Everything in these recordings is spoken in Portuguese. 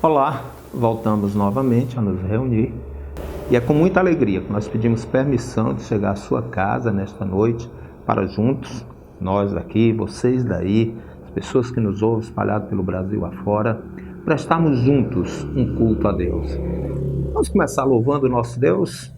Olá, voltamos novamente a nos reunir e é com muita alegria que nós pedimos permissão de chegar à sua casa nesta noite para juntos, nós daqui, vocês daí, as pessoas que nos ouvem espalhadas pelo Brasil afora, prestarmos juntos um culto a Deus. Vamos começar louvando o nosso Deus?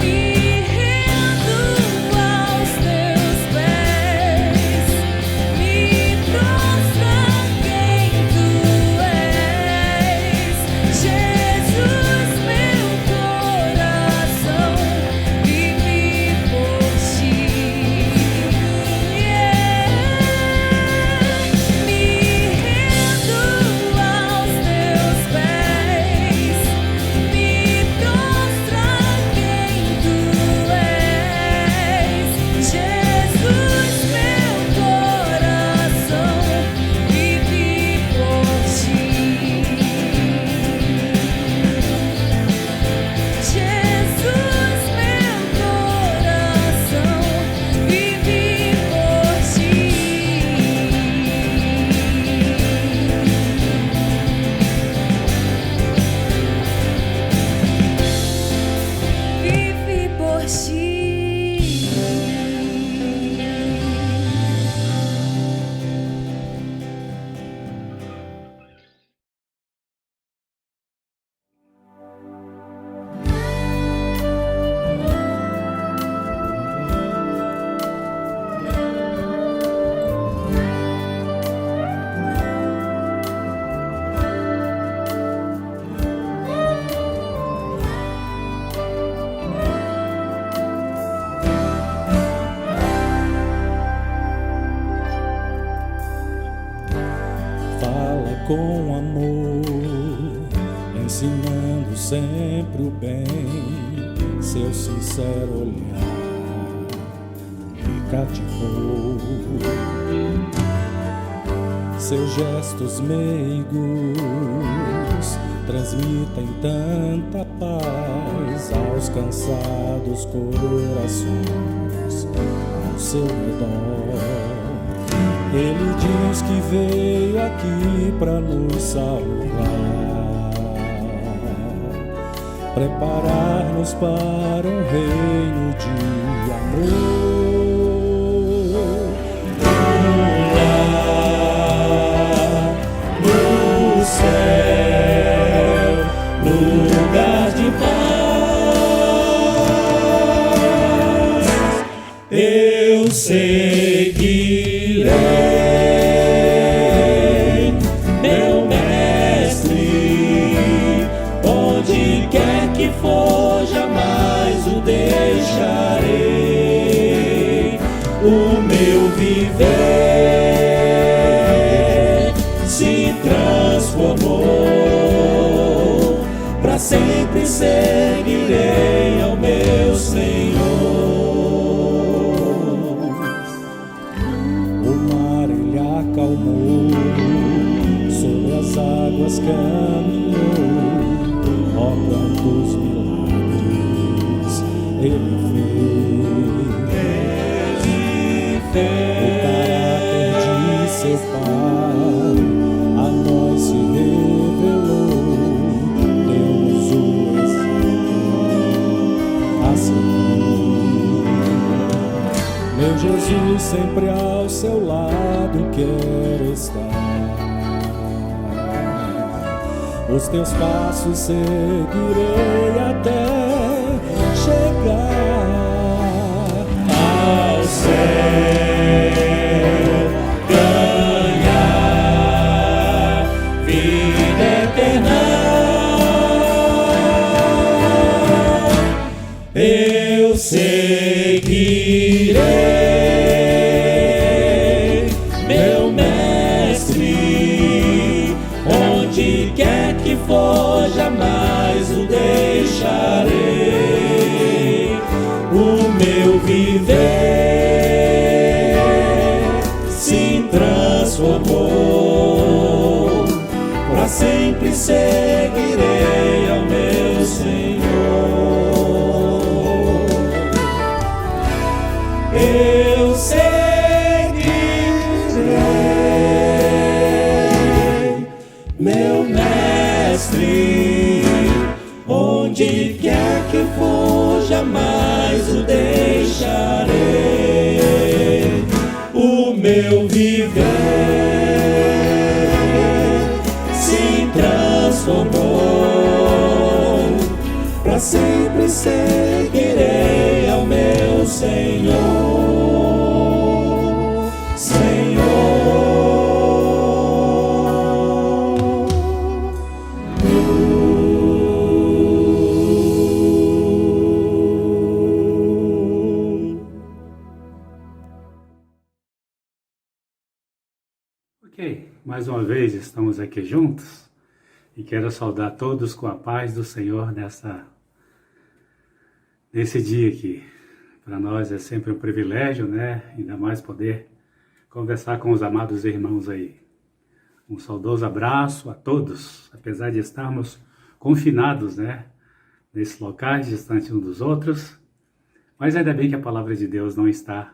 Me rendo aos com amor, ensinando sempre o bem. Seu sincero olhar me cativou. Seus gestos meigos transmitem tanta paz aos cansados corações ao seu redor. Ele diz que veio aqui para nos salvar, preparar-nos para um reino de amor. Lugar de paz, eu seguirei meu mestre, onde quer que for, jamais o deixarei. O meu viver se transformou, para sempre seguirei ao meu Senhor. O mar ele acalmou, sobre as águas caminhou. Ó, quantos milagres ele fez. O caráter de seu Pai a nós se revelou. Meu Jesus sempre ao seu lado quer estar. Os teus passos seguirei até chegar ao céu, ganhar vida eterna. Eu seguirei meu mestre, onde quer que for, jamais o deixarei. O meu viver se transformou, para sempre seguirei ao meu Senhor. Eu seguirei meu mestre, onde quer que for, jamais o deixarei. O meu viver se transformou, para sempre seguirei ao meu Senhor. Ok, mais uma vez estamos aqui juntos e quero saudar todos com a paz do Senhor nesse dia aqui. Para nós é sempre um privilégio, né? Ainda mais poder conversar com os amados irmãos aí. Um saudoso abraço a todos, apesar de estarmos confinados, né? Nesses locais, distantes uns dos outros, mas ainda bem que a palavra de Deus não está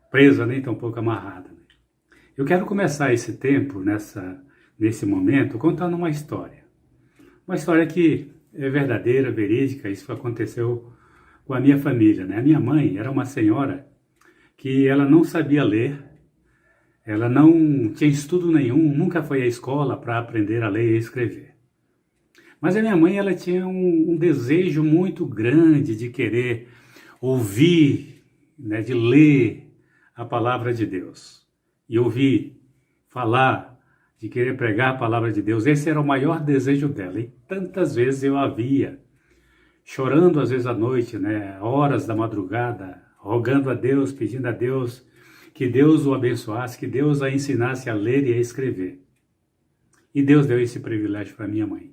presa nem tampouco amarrada. Eu quero começar esse tempo, nesse momento, contando uma história. Uma história que é verdadeira, verídica. Isso aconteceu com a minha família, né? A minha mãe era uma senhora que ela não sabia ler, ela não tinha estudo nenhum, nunca foi à escola para aprender a ler e escrever. Mas a minha mãe, ela tinha um desejo muito grande de querer ouvir, né, de ler a palavra de Deus. E ouvir falar, de querer pregar a palavra de Deus. Esse era o maior desejo dela. E tantas vezes eu a via, chorando às vezes à noite, né, horas da madrugada, rogando a Deus, pedindo a Deus que Deus o abençoasse, que Deus a ensinasse a ler e a escrever. E Deus deu esse privilégio para minha mãe.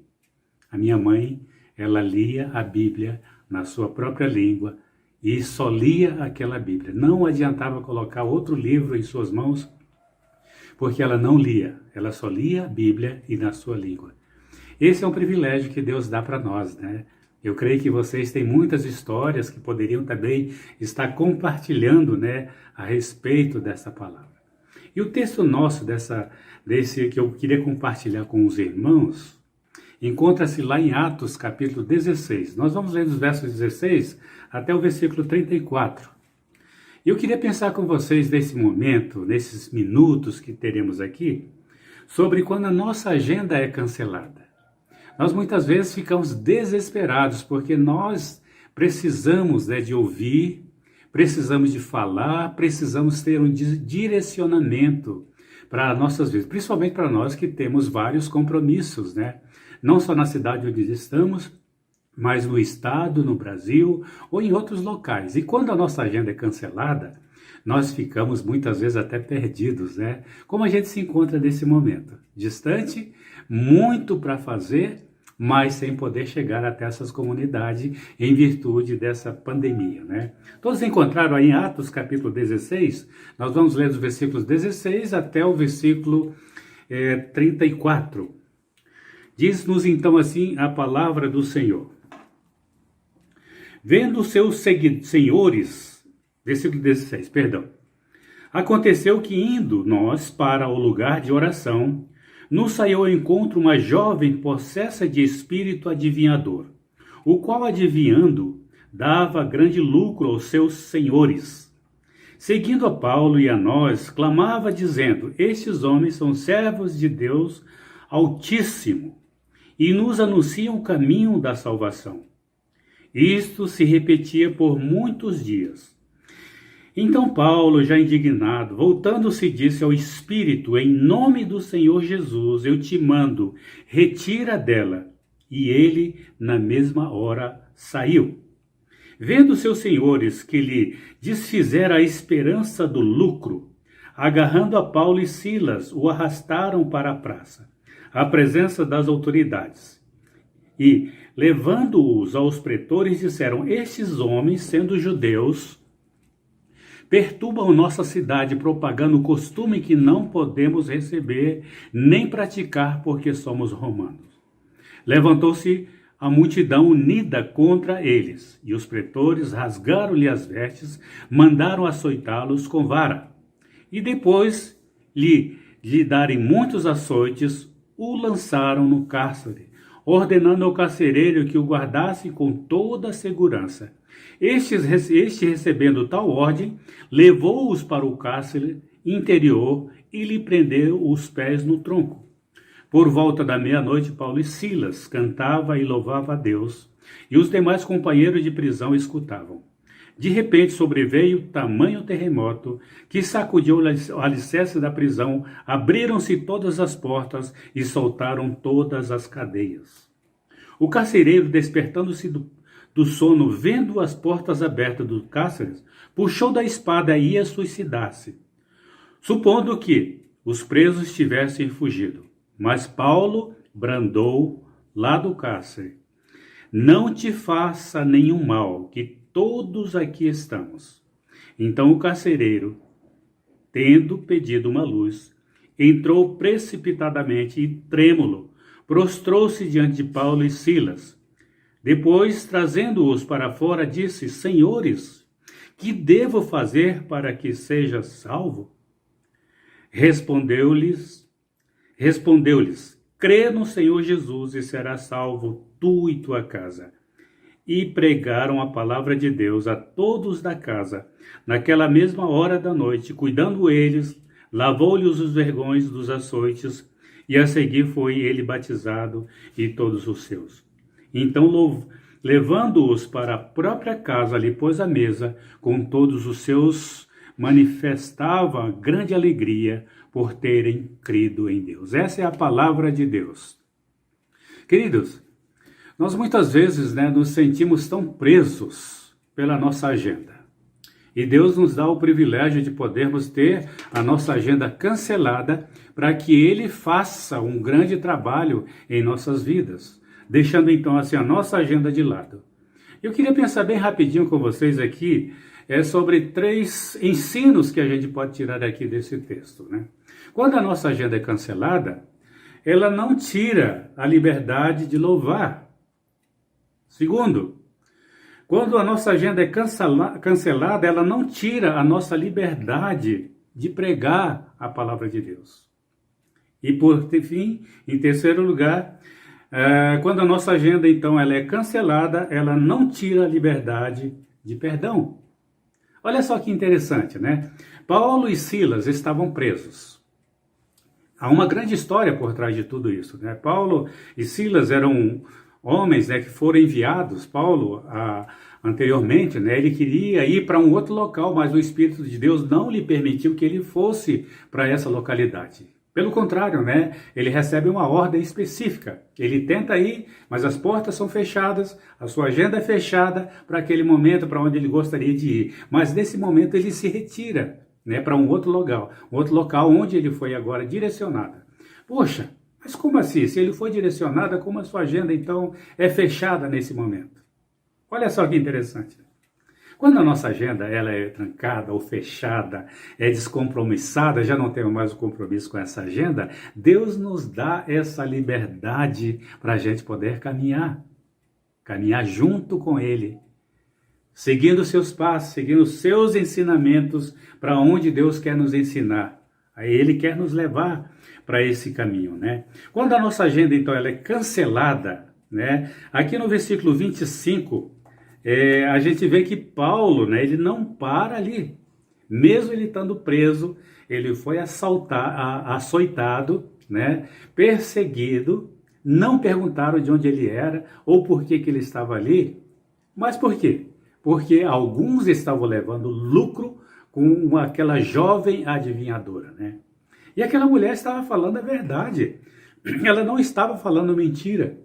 A minha mãe, ela lia a Bíblia na sua própria língua e só lia aquela Bíblia. Não adiantava colocar outro livro em suas mãos, porque ela não lia. Ela só lia a Bíblia e na sua língua. Esse é um privilégio que Deus dá para nós, né? Eu creio que vocês têm muitas histórias que poderiam também estar compartilhando, né, a respeito dessa palavra. E o texto nosso desse que eu queria compartilhar com os irmãos encontra-se lá em Atos capítulo 16. Nós vamos ler dos versos 16 até o versículo 34. E eu queria pensar com vocês nesse momento, nesses minutos que teremos aqui, sobre quando a nossa agenda é cancelada. Nós muitas vezes ficamos desesperados porque nós precisamos, né, de ouvir, precisamos de falar, precisamos ter um direcionamento para nossas vidas, principalmente para nós que temos vários compromissos, né? Não só na cidade onde estamos, mas no estado, no Brasil ou em outros locais. E quando a nossa agenda é cancelada, nós ficamos muitas vezes até perdidos, né? Como a gente se encontra nesse momento? Distante, muito para fazer, mas sem poder chegar até essas comunidades em virtude dessa pandemia, né? Todos encontraram aí em Atos capítulo 16, nós vamos ler dos versículos 16 até o versículo 34. Diz-nos então assim a palavra do Senhor. Vendo seus senhores, versículo 16, perdão. Aconteceu que indo nós para o lugar de oração, nos saiu ao encontro uma jovem possessa de espírito adivinhador, o qual adivinhando dava grande lucro aos seus senhores. Seguindo a Paulo e a nós, clamava dizendo, estes homens são servos de Deus Altíssimo e nos anunciam o caminho da salvação. Isto se repetia por muitos dias. Então Paulo, já indignado, voltando-se, disse ao Espírito, em nome do Senhor Jesus, eu te mando, retira dela. E ele, na mesma hora, saiu. Vendo seus senhores que lhe desfizera a esperança do lucro, agarrando a Paulo e Silas, o arrastaram para a praça, à presença das autoridades. E, levando-os aos pretores, disseram, estes homens, sendo judeus, perturbam nossa cidade, propagando o costume que não podemos receber nem praticar porque somos romanos. Levantou-se a multidão unida contra eles, e os pretores rasgaram-lhe as vestes, mandaram açoitá-los com vara. E depois lhe darem muitos açoites, o lançaram no cárcere, ordenando ao carcereiro que o guardasse com toda a segurança. Este, recebendo tal ordem, levou-os para o cárcere interior e lhe prendeu os pés no tronco. Por volta da meia-noite, Paulo e Silas cantavam e louvavam a Deus, e os demais companheiros de prisão escutavam. De repente sobreveio tamanho terremoto que sacudiu o alicerce da prisão, abriram-se todas as portas e soltaram todas as cadeias. O carcereiro, despertando-se do sono, vendo as portas abertas do cárcere, puxou da espada e ia suicidar-se, supondo que os presos tivessem fugido. Mas Paulo brandou lá do cárcere, não te faça nenhum mal, que todos aqui estamos. Então o carcereiro, tendo pedido uma luz, entrou precipitadamente e, trêmulo, prostrou-se diante de Paulo e Silas. Depois, trazendo-os para fora, disse, senhores, que devo fazer para que seja salvo? Respondeu-lhes, crê no Senhor Jesus e serás salvo tu e tua casa. E pregaram a palavra de Deus a todos da casa, naquela mesma hora da noite, cuidando eles, lavou-lhes os vergões dos açoites, e a seguir foi ele batizado e todos os seus. Então, levando-os para a própria casa, lhe pôs a mesa com todos os seus, manifestava grande alegria por terem crido em Deus. Essa é a palavra de Deus. Queridos, nós muitas vezes, nos sentimos tão presos pela nossa agenda. E Deus nos dá o privilégio de podermos ter a nossa agenda cancelada para que Ele faça um grande trabalho em nossas vidas, deixando então assim a nossa agenda de lado. Eu queria pensar bem rapidinho com vocês aqui sobre 3 ensinos que a gente pode tirar aqui desse texto, né? Quando a nossa agenda é cancelada, ela não tira a liberdade de louvar. Segundo, quando a nossa agenda é cancelada, ela não tira a nossa liberdade de pregar a palavra de Deus. E por fim, em terceiro lugar, quando a nossa agenda então ela é cancelada, ela não tira a liberdade de perdão. Olha só que interessante, né? Paulo e Silas estavam presos. Há uma grande história por trás de tudo isso, né? Paulo e Silas eram homens, né, que foram enviados. Paulo, anteriormente, né, ele queria ir para um outro local, mas o Espírito de Deus não lhe permitiu que ele fosse para essa localidade. Pelo contrário, né, ele recebe uma ordem específica. Ele tenta ir, mas as portas são fechadas, a sua agenda é fechada para aquele momento para onde ele gostaria de ir. Mas nesse momento ele se retira, né, para um outro local onde ele foi agora direcionado. Poxa, mas como assim? Se ele foi direcionado, como a sua agenda então é fechada nesse momento? Olha só que interessante. Quando a nossa agenda ela é trancada ou fechada, é descompromissada, já não temos mais o compromisso com essa agenda, Deus nos dá essa liberdade para a gente poder caminhar junto com Ele, seguindo os seus passos, seguindo os seus ensinamentos para onde Deus quer nos ensinar. Aí Ele quer nos levar para esse caminho, né? Quando a nossa agenda então ela é cancelada, né? Aqui no versículo 25, a gente vê que Paulo, né, ele não para ali. Mesmo ele estando preso, ele foi açoitado, né, perseguido, não perguntaram de onde ele era ou por que ele estava ali. Mas por quê? Porque alguns estavam levando lucro com aquela jovem adivinhadora, né? E aquela mulher estava falando a verdade. Ela não estava falando mentira.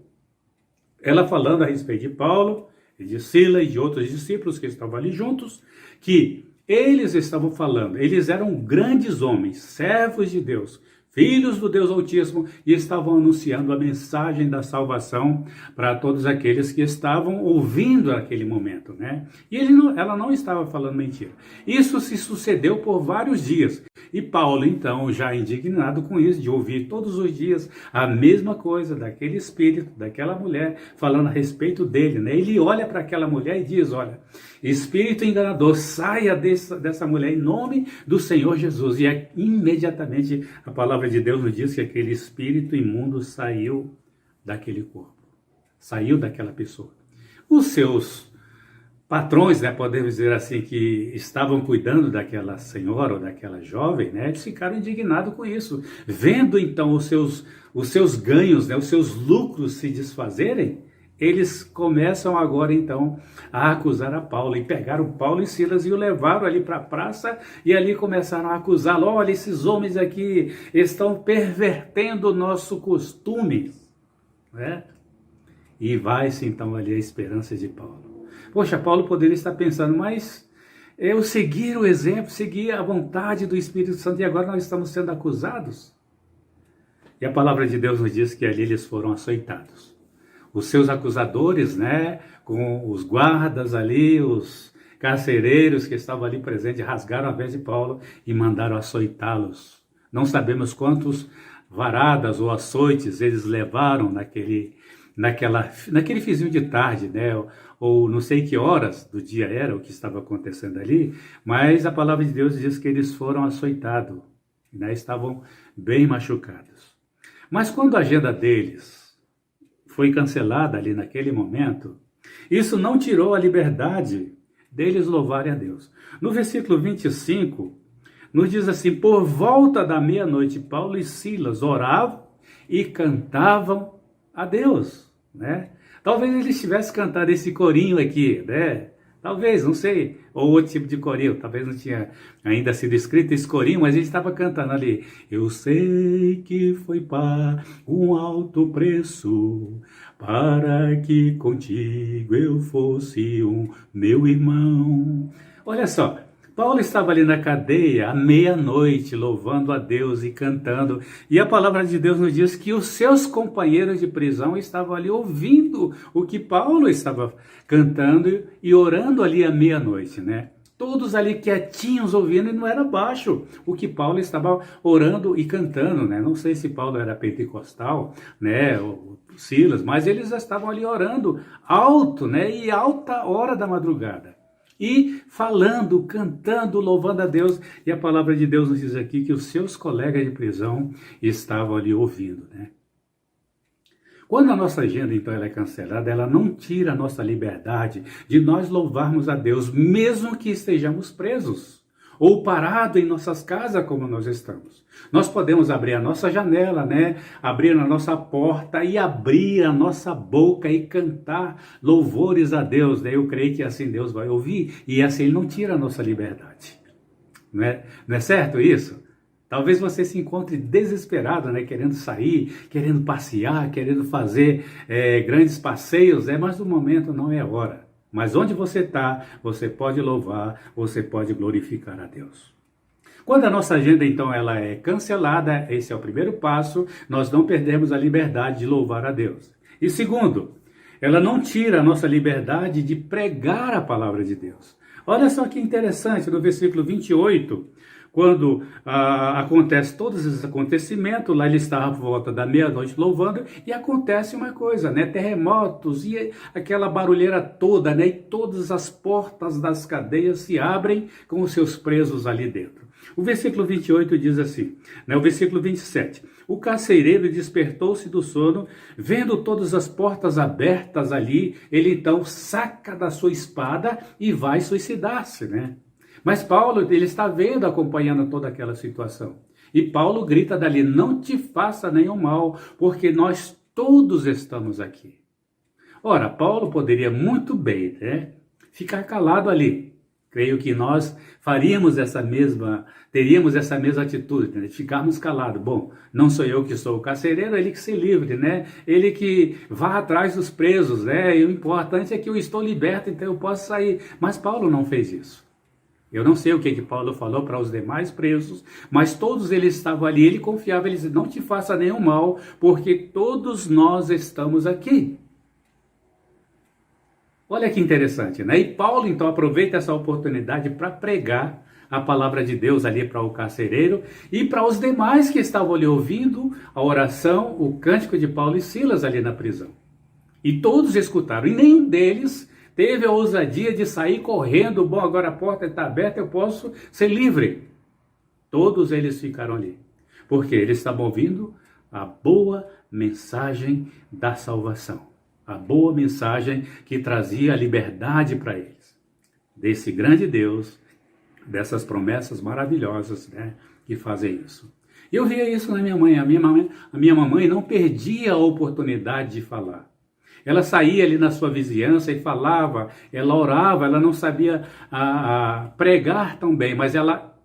Ela falando a respeito de Paulo, e de Silas e de outros discípulos que estavam ali juntos, que eles estavam falando, eles eram grandes homens, servos de Deus, filhos do Deus Altíssimo, e estavam anunciando a mensagem da salvação para todos aqueles que estavam ouvindo naquele momento, né? E ela não estava falando mentira. Isso se sucedeu por vários dias. E Paulo, então, já indignado com isso, de ouvir todos os dias a mesma coisa daquele espírito, daquela mulher, falando a respeito dele, né? Ele olha para aquela mulher e diz, olha, espírito enganador, saia dessa mulher em nome do Senhor Jesus. E imediatamente a palavra de Deus nos diz que aquele espírito imundo saiu daquele corpo, saiu daquela pessoa. Os seus patrões, né, podemos dizer assim, que estavam cuidando daquela senhora ou daquela jovem, né, eles ficaram indignados com isso. Vendo então os seus ganhos, né, os seus lucros se desfazerem, eles começam agora então a acusar a Paulo, e pegaram Paulo e Silas e o levaram ali para a praça, e ali começaram a acusá-lo. Olha, esses homens aqui estão pervertendo o nosso costume, né? E vai-se então ali a esperança de Paulo. Poxa, Paulo poderia estar pensando, mas eu segui o exemplo, segui a vontade do Espírito Santo e agora nós estamos sendo acusados? E a palavra de Deus nos diz que ali eles foram açoitados. Os seus acusadores, né, com os guardas ali, os carcereiros que estavam ali presentes, rasgaram a vez de Paulo e mandaram açoitá-los. Não sabemos quantos varadas ou açoites eles levaram naquele fizinho de tarde, né, ou não sei que horas do dia era o que estava acontecendo ali, mas a palavra de Deus diz que eles foram açoitados, né, estavam bem machucados. Mas quando a agenda deles foi cancelada ali naquele momento, isso não tirou a liberdade deles louvarem a Deus. No versículo 25, nos diz assim, por volta da meia-noite, Paulo e Silas oravam e cantavam a Deus, né? Talvez eles tivessem cantado esse corinho aqui, né? Talvez, não sei, ou outro tipo de corinho, talvez não tinha ainda sido escrito esse corinho, mas ele estava cantando ali. Eu sei que foi pago um alto preço, para que contigo eu fosse um meu irmão. Olha só, Paulo estava ali na cadeia à meia-noite, louvando a Deus e cantando. E a palavra de Deus nos diz que os seus companheiros de prisão estavam ali ouvindo o que Paulo estava cantando e orando ali à meia-noite, né? Todos ali quietinhos ouvindo, e não era baixo o que Paulo estava orando e cantando, né? Não sei se Paulo era pentecostal, né? Ou Silas, mas eles estavam ali orando alto, né? E alta hora da madrugada. E falando, cantando, louvando a Deus. E a palavra de Deus nos diz aqui que os seus colegas de prisão estavam ali ouvindo, né? Quando a nossa agenda, então, ela é cancelada, ela não tira a nossa liberdade de nós louvarmos a Deus, mesmo que estejamos presos ou parados em nossas casas como nós estamos. Nós podemos abrir a nossa janela, né? Abrir a nossa porta e abrir a nossa boca e cantar louvores a Deus, né? Eu creio que assim Deus vai ouvir e assim Ele não tira a nossa liberdade. Não é certo isso? Talvez você se encontre desesperado, né? Querendo sair, querendo passear, querendo fazer grandes passeios, né? Mas no momento não é a hora. Mas onde você está, você pode louvar, você pode glorificar a Deus. Quando a nossa agenda, então, ela é cancelada, esse é o primeiro passo, nós não perdemos a liberdade de louvar a Deus. E segundo, ela não tira a nossa liberdade de pregar a palavra de Deus. Olha só que interessante, no versículo 28, quando acontece todos esses acontecimentos, lá ele estava por volta da meia-noite louvando, e acontece uma coisa, né? Terremotos e aquela barulheira toda, né? E todas as portas das cadeias se abrem com os seus presos ali dentro. O versículo 28 diz assim, né? O versículo 27. O carcereiro despertou-se do sono, vendo todas as portas abertas ali, ele então saca da sua espada e vai suicidar-se, né? Mas Paulo, ele está vendo, acompanhando toda aquela situação. E Paulo grita dali, não te faça nenhum mal, porque nós todos estamos aqui. Ora, Paulo poderia muito bem, né, ficar calado ali. Creio que nós teríamos essa mesma atitude, né, de ficarmos calados. Bom, não sou eu que sou o carcereiro, ele que se livre, né? Ele que vá atrás dos presos, né? E o importante é que eu estou liberto, então eu posso sair. Mas Paulo não fez isso. Eu não sei o que Paulo falou para os demais presos, mas todos eles estavam ali, ele confiava, ele disse, não te faça nenhum mal, porque todos nós estamos aqui. Olha que interessante, né? E Paulo então aproveita essa oportunidade para pregar a palavra de Deus ali para o carcereiro e para os demais que estavam ali ouvindo a oração, o cântico de Paulo e Silas ali na prisão. E todos escutaram, e nenhum deles teve a ousadia de sair correndo, bom, agora a porta está aberta, eu posso ser livre. Todos eles ficaram ali, porque eles estavam ouvindo a boa mensagem da salvação. A boa mensagem que trazia a liberdade para eles. Desse grande Deus, dessas promessas maravilhosas, né, que fazem isso. Eu via isso na minha mãe. A minha mamãe não perdia a oportunidade de falar. Ela saía ali na sua vizinhança e falava, ela orava, ela não sabia pregar tão bem, mas ela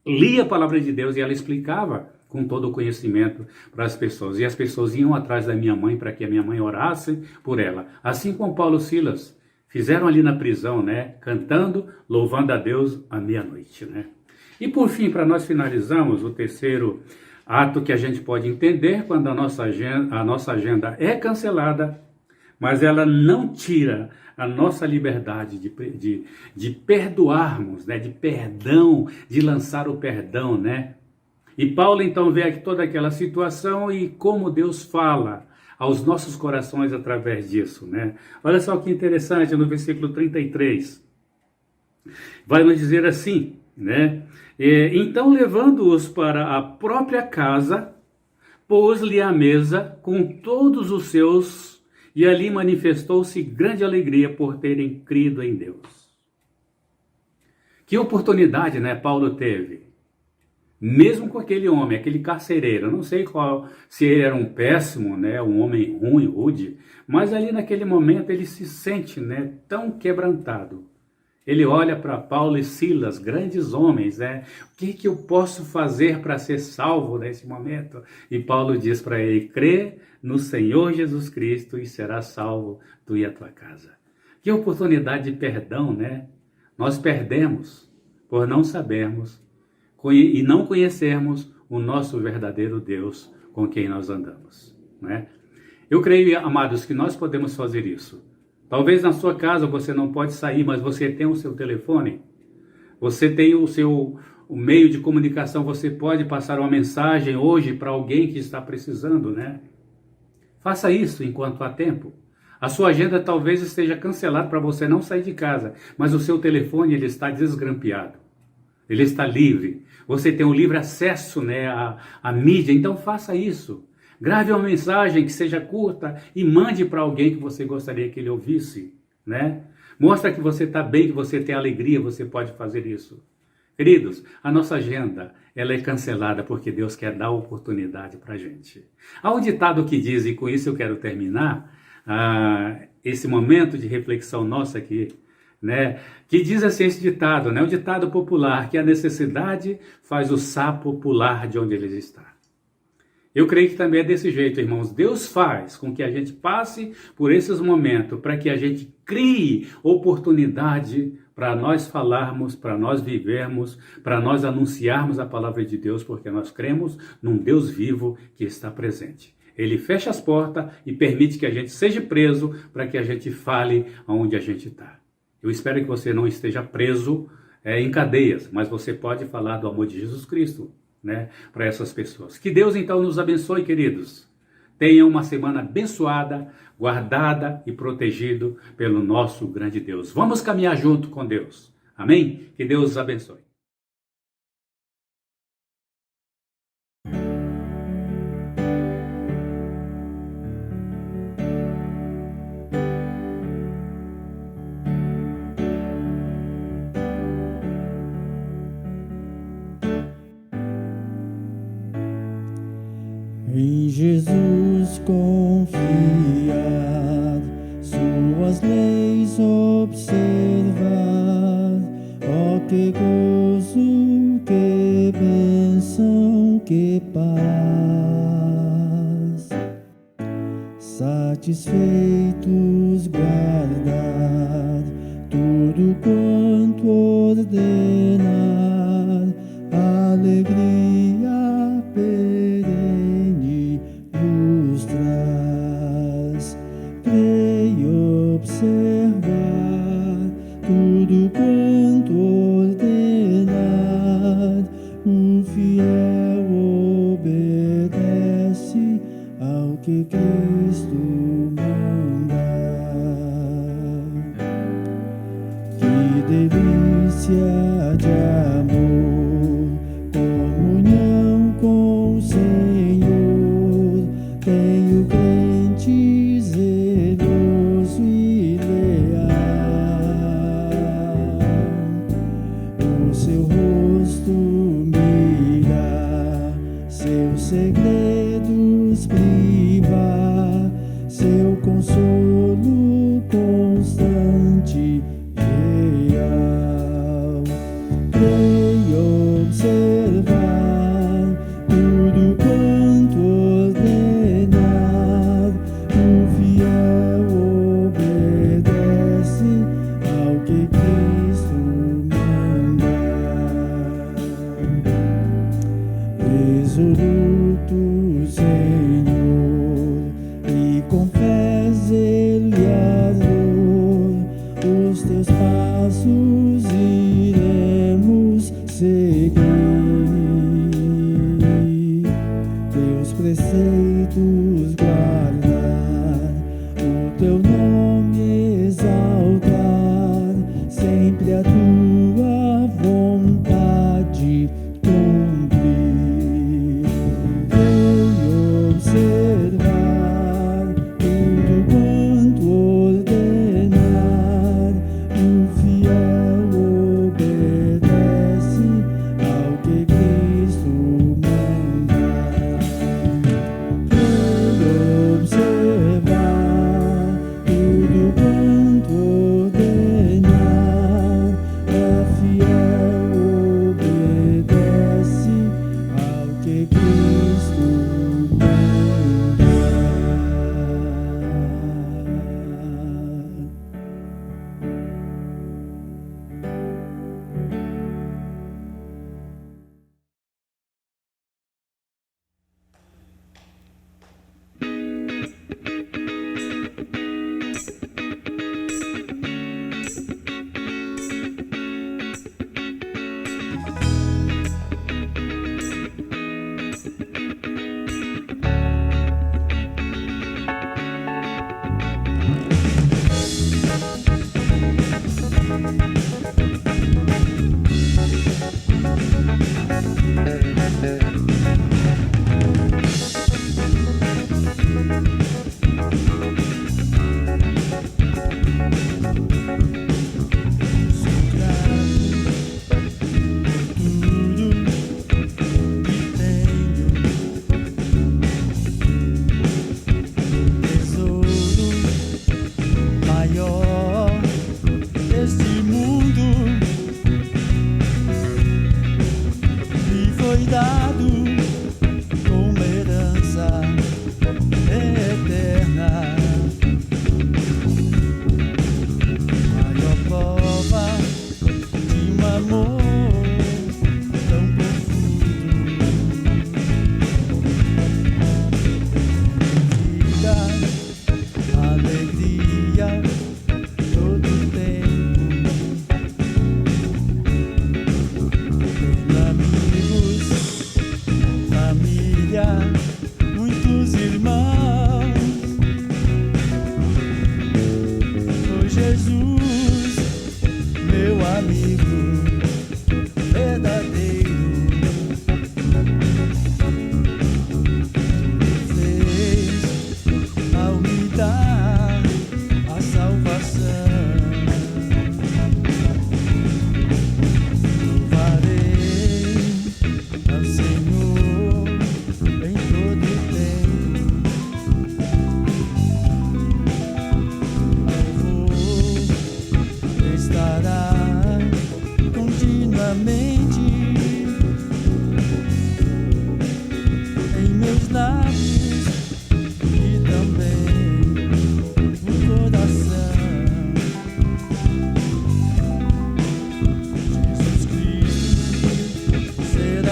lia a palavra de Deus e ela explicava com todo o conhecimento para as pessoas. E as pessoas iam atrás da minha mãe para que a minha mãe orasse por ela. Assim como Paulo e Silas fizeram ali na prisão, né? Cantando, louvando a Deus à meia-noite, né? E por fim, para nós finalizarmos, o terceiro ato que a gente pode entender quando a nossa agenda é cancelada, mas ela não tira a nossa liberdade de perdoarmos, né? De perdão, de lançar o perdão, né? E Paulo então vê aqui toda aquela situação e como Deus fala aos nossos corações através disso, né? Olha só que interessante, no versículo 33, vai nos dizer assim, né? Então, levando-os para a própria casa, pôs-lhe à mesa com todos os seus, e ali manifestou-se grande alegria por terem crido em Deus. Que oportunidade, né, Paulo teve? Mesmo com aquele homem, aquele carcereiro, não sei se ele era um péssimo, né, um homem ruim, rude, mas ali naquele momento ele se sente, né, tão quebrantado. Ele olha para Paulo e Silas, grandes homens, né? O que eu posso fazer para ser salvo nesse momento? E Paulo diz para ele, crê no Senhor Jesus Cristo e será salvo tu e a tua casa. Que oportunidade de perdão, né? Nós perdemos por não sabermos e não conhecermos o nosso verdadeiro Deus com quem nós andamos, né? Eu creio, amados, que nós podemos fazer isso. Talvez na sua casa você não pode sair, mas você tem o seu telefone, você tem o meio de comunicação, você pode passar uma mensagem hoje para alguém que está precisando, né? Faça isso enquanto há tempo. A sua agenda talvez esteja cancelada para você não sair de casa, mas o seu telefone ele está desgrampeado. Ele está livre. Você tem um livre acesso, né, à mídia, então faça isso. Grave uma mensagem que seja curta e mande para alguém que você gostaria que ele ouvisse, né? Mostra que você está bem, que você tem alegria, você pode fazer isso. Queridos, a nossa agenda, ela é cancelada porque Deus quer dar oportunidade para a gente. Há um ditado que diz, e com isso eu quero terminar, esse momento de reflexão nossa aqui, né? Que diz assim esse ditado, né? Um ditado popular, que a necessidade faz o sapo pular de onde ele está. Eu creio que também é desse jeito, irmãos. Deus faz com que a gente passe por esses momentos, para que a gente crie oportunidade para nós falarmos, para nós vivermos, para nós anunciarmos a palavra de Deus, porque nós cremos num Deus vivo que está presente. Ele fecha as portas e permite que a gente seja preso para que a gente fale aonde a gente está. Eu espero que você não esteja preso em cadeias, mas você pode falar do amor de Jesus Cristo, né, para essas pessoas. Que Deus então nos abençoe, queridos. Tenham uma semana abençoada, guardada e protegido pelo nosso grande Deus. Vamos caminhar junto com Deus. Amém? Que Deus os abençoe. Em Jesus confiar, suas leis observar, ó que gozo, que bênção, que paz. Satisfeitos guardar tudo quanto ordenar, alegria perene nos traz. Creio observar tudo quanto ordenar, o fiel obedece ao que Cristo manda. Que delícia de amor, comunhão com o Senhor, tem o crente zeloso e leal. O seu rosto mirar, seus segredos privar, seu consolo constante e real. Creio observar tudo quanto ordenar, o fiel obedece ao que Cristo manda. Resoluto, Senhor, e com fé, zelo e ardor, os teus passos iremos seguir. Teus preceitos guardar, o teu nome exaltar, sempre a tua vontade cumprir.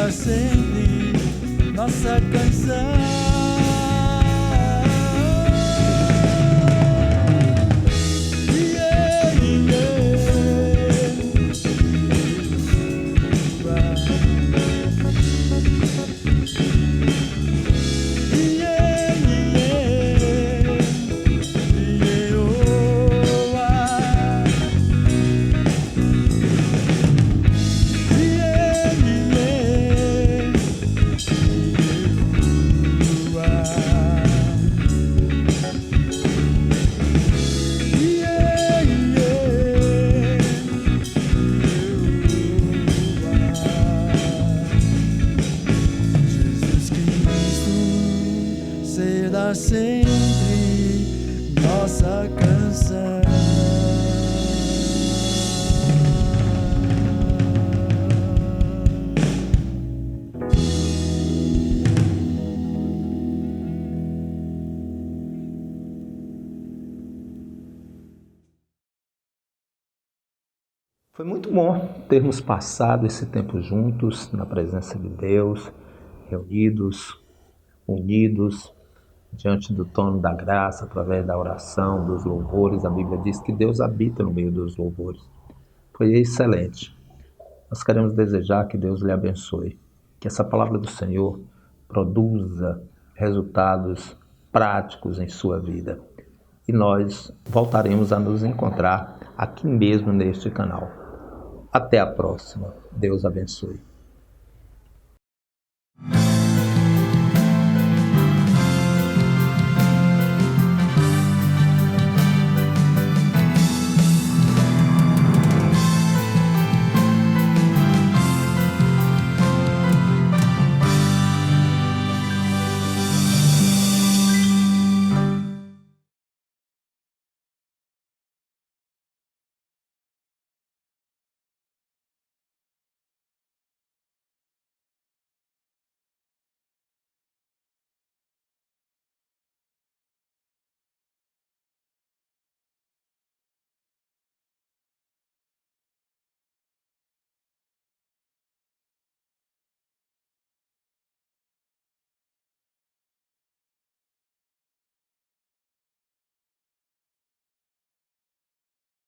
será sempre nossa canção. Será sempre nossa canção. Foi muito bom termos passado esse tempo juntos, na presença de Deus, reunidos, unidos, diante do trono da graça, através da oração, dos louvores. A Bíblia diz que Deus habita no meio dos louvores. Foi excelente. Nós queremos desejar que Deus lhe abençoe, que essa palavra do Senhor produza resultados práticos em sua vida. E nós voltaremos a nos encontrar aqui mesmo neste canal. Até a próxima. Deus abençoe.